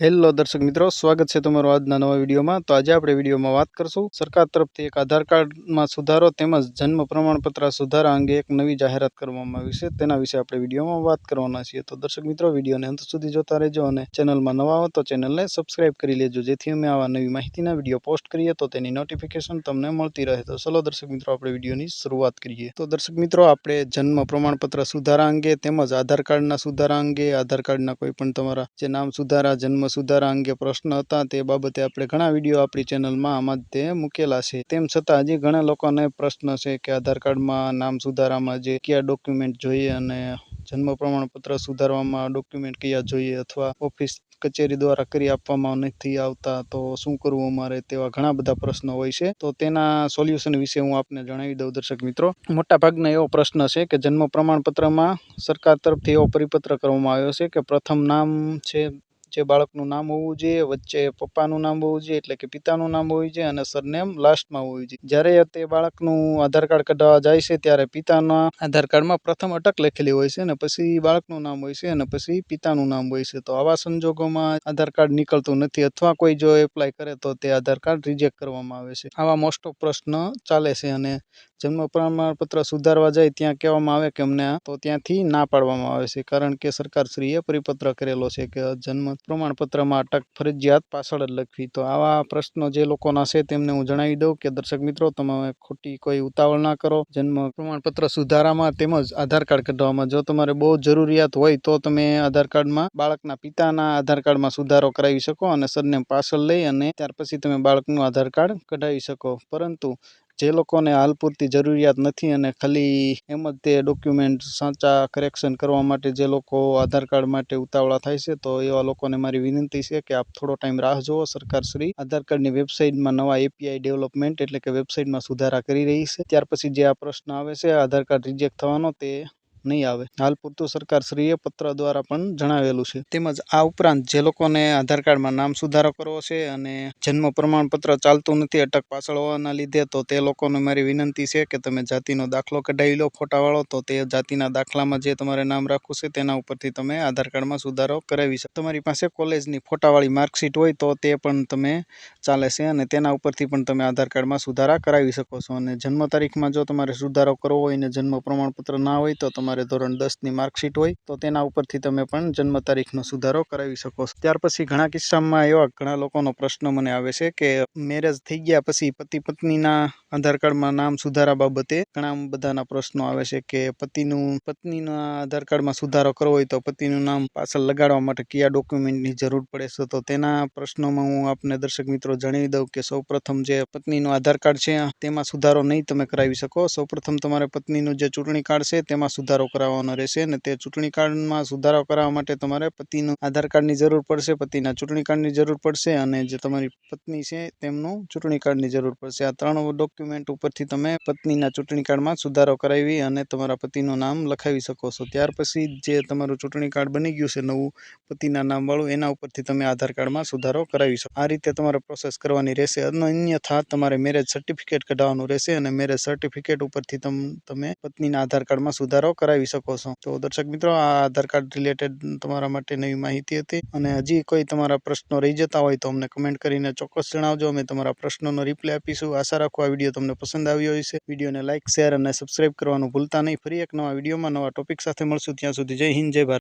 Hello દર્શક મિત્રો, સ્વાગત છે તમારું આજના નવા વિડીયોમાં। તો આજે આપણે વિડીયોમાં વાત કરશું સરકાર તરફથી એક આધાર કાર્ડમાં સુધારો તેમજ જન્મ પ્રમાણપત્ર સુધારા અંગે એક નવી જાહેરાત કરવામાં આવી છે, તેના વિશે આપણે વિડીયોમાં વાત કરવાના છીએ। તો દર્શક મિત્રો, વિડીયોને અંત સુધી જોતા રહેજો અને ચેનલમાં નવા હો તો ચેનલને સબસ્ક્રાઇબ કરી લેજો, જેથી અમે આવા નવી માહિતીના વિડીયો પોસ્ટ કરીએ તો તેની નોટિફિકેશન તમને મળતી રહે। તો ચલો દર્શક મિત્રો, આપણે વિડીયોની શરૂઆત કરીએ। તો દર્શક મિત્રો, આપણે જન્મ પ્રમાણપત્ર સુધારા અંગે તેમજ આધાર કાર્ડના સુધારા અંગે, આધાર કાર્ડના કોઈ પણ તમારા જે નામ સુધારા, જન્મ સુધારા અંગે પ્રશ્ન હતા તે બાબતે આપણે ઘણા વિડીયો આપણી ચેનલમાં આમાં તે મૂકેલા છે। તેમ છતાં હજી ઘણા લોકોને પ્રશ્ન છે કે આધાર કાર્ડમાં નામ સુધારામાં જે કયા ડોક્યુમેન્ટ જોઈએ અને જન્મ પ્રમાણપત્ર સુધારવામાં ડોક્યુમેન્ટ કયા જોઈએ, અથવા ઓફિસ કચેરી દ્વારા કરી આપવામાં નથી આવતા તો શું કરવું અમારે, તેવા ઘણા બધા પ્રશ્નો હોય છે। તો તેના સોલ્યુશન વિશે હું આપને જણાવી દઉં દર્શક મિત્રો। મોટા ભાગના એવો પ્રશ્ન છે કે જન્મ પ્રમાણપત્રમાં સરકાર તરફથી એવો પરિપત્ર કરવામાં આવ્યો છે કે પ્રથમ નામ છે જે બાળકનું નામ હોવું જોઈએ, વચ્ચે પપ્પાનું નામ હોવું જોઈએ એટલે કે પિતાનું નામ હોવું જોઈએ અને સરનેમ લાસ્ટમાં હોવું જોઈએ। જ્યારે તે બાળકનું આધાર કાર્ડ કઢાવવા જાય છે ત્યારે પિતાના આધાર કાર્ડમાં પ્રથમ અટક લખેલી હોય છે અને પછી બાળકનું નામ હોય છે અને પછી પિતાનું નામ હોય છે। તો આવા સંજોગોમાં આધાર કાર્ડ નીકળતું નથી, અથવા કોઈ જો એપ્લાય કરે તો તે આધાર કાર્ડ રિજેક્ટ કરવામાં આવે છે। આવા મોસ્ટ ઓફ પ્રશ્ન ચાલે છે અને જન્મ પ્રમાણપત્ર સુધારવા જાય ત્યાં કહેવામાં આવે કે અમને તો ત્યાંથી ના પાડવામાં આવે છે, કારણ કે સરકારશ્રીએ પરિપત્ર કરેલો છે કે જન્મ પ્રમાણપત્રમાં અટક ફરજિયાત પાછળ જ લખવી। તો આવા પ્રશ્નો જે લોકોના છે તેમને હું જણાવી દઉં કે દર્શક મિત્રો, તમે ખોટી કોઈ ઉતાવળ ના કરો। જન્મ પ્રમાણપત્ર સુધારામાં તેમજ આધાર કાર્ડ કઢાવવામાં જો તમારે બહુ જરૂરિયાત હોય તો તમે આધાર કાર્ડમાં બાળકના પિતાના આધાર કાર્ડમાં સુધારો કરાવી શકો અને સરનેમ પાછળ લઈ અને ત્યાર પછી તમે બાળકનું આધાર કાર્ડ કઢાવી શકો। પરંતુ જે લોકોને હાલ પૂરતી જરૂરિયાત નથી અને ખાલી એમ જ તે ડોક્યુમેન્ટ સાચા કરેક્શન કરવા માટે જે લોકો આધાર કાર્ડ માટે ઉતાવળા થાય છે, તો એવા લોકોને મારી વિનંતી છે કે આપ થોડો ટાઈમ રાહ જુઓ। સરકારશ્રી આધાર કાર્ડની વેબસાઇટમાં નવા એપીઆઈ ડેવલપમેન્ટ એટલે કે વેબસાઇટમાં સુધારા કરી રહી છે, ત્યાર પછી જે આ પ્રશ્ન આવે છે આધાર કાર્ડ રિજેક્ટ થવાનો તે નહીં આવે। હાલ પૂરતું સરકારશ્રીએ પત્ર દ્વારા પણ જણાવેલું છે। તેમજ આ ઉપરાંત જે લોકોને આધાર કાર્ડમાં નામ સુધારો કરવો છે અને જન્મ પ્રમાણપત્ર ચાલતું નથી અટક પાછળ હોવાના લીધે, તો તે લોકોને મારી વિનંતી છે કે તમે જાતિનો દાખલો કઢાવી લો ફોટાવાળો। તો તે જાતિના દાખલામાં જે તમારે નામ રાખવું છે તેના ઉપરથી તમે આધાર કાર્ડમાં સુધારો કરાવી શકો। તમારી પાસે કોલેજની ફોટાવાળી માર્કશીટ હોય તો તે પણ તમે ચાલે છે અને તેના ઉપરથી પણ તમે આધાર કાર્ડમાં સુધારા કરાવી શકો છો। અને જન્મ તારીખમાં જો તમારે સુધારો કરવો હોય ને જન્મ પ્રમાણપત્ર ના હોય તો તમારે ધોરણ 10ની માર્કશીટ હોય તો તેના ઉપરથી તમે પણ જન્મ તારીખનો સુધારો કરાવી શકો છો। ત્યાર પછી ઘણા કિસ્સામાં એવા ઘણા લોકોનો પ્રશ્ન મને આવે છે કે મેરેજ થઈ ગયા પછી પતિ પત્નીના આધાર કાર્ડમાં નામ સુધારા બાબતે ઘણા બધાના પ્રશ્નો આવે છે કે પત્નીના આધાર કાર્ડમાં સુધારો કરવો હોય તો પતિનું નામ પાછળ લગાડવા માટે કયા ડોક્યુમેન્ટની જરૂર પડે છે। તો તેના પ્રશ્નોમાં હું આપને દર્શક મિત્રો જણાવી દઉં કે સૌપ્રથમ જે પત્નીનું આધાર કાર્ડ છે તેમાં સુધારો નહીં તમે કરાવી શકો। સૌપ્રથમ તમારે પત્નીનું જે ચૂંટણી કાર્ડ છે તેમાં સુધારો કરાવવાનો રહેશે અને તે ચૂંટણી કાર્ડમાં સુધારો કરાવવા માટે તમારે પતિનું આધાર કાર્ડની જરૂર પડશે, પતિના ચૂંટણી કાર્ડની જરૂર પડશે અને જે તમારી પત્ની છે તેમનું ચૂંટણી કાર્ડની જરૂર પડશે। આ ત્રણ ડોક્યુમેન્ટ ઉપરથી તમે પત્નીના ચૂંટણી કાર્ડમાં સુધારો કરાવી અને તમારા પતિનું નામ લખાવી શકો છો। ત્યાર પછી જે તમારું ચૂંટણી કાર્ડ બની ગયું છે નવું પતિના નામ વાળું, એના ઉપરથી તમે આધાર કાર્ડમાં સુધારો કરાવી શકો। આ રીતે તમારે પ્રોસેસ કરવાની રહેશે। અન્યથા તમારે મેરેજ સર્ટિફિકેટ કઢાવવાનું રહેશે અને મેરેજ સર્ટિફિકેટ ઉપરથી તમે પત્નીના આધાર કાર્ડમાં સુધારો કરાવી શકો છો। તો દર્શક મિત્રો, આ આધાર કાર્ડ રિલેટેડ તમારા માટે નવી માહિતી હતી અને હજી કોઈ તમારા પ્રશ્નો રહી જતા હોય તો અમને કમેન્ટ કરીને ચોક્કસ જણાવજો, અમે તમારા પ્રશ્નોનો રિપ્લાય આપીશું। આશા રાખું આ વિડીયો તમને પસંદ આવ્યો હશે। વિડીયોને લાઇક, શેર અને સબસ્ક્રાઇબ કરવાનું ભૂલતા નહીં। ફરી એક નવા વિડીયોમાં નવા ટોપિક સાથે મળશું, ત્યાં સુધી જય હિન્દ, જય ભારત।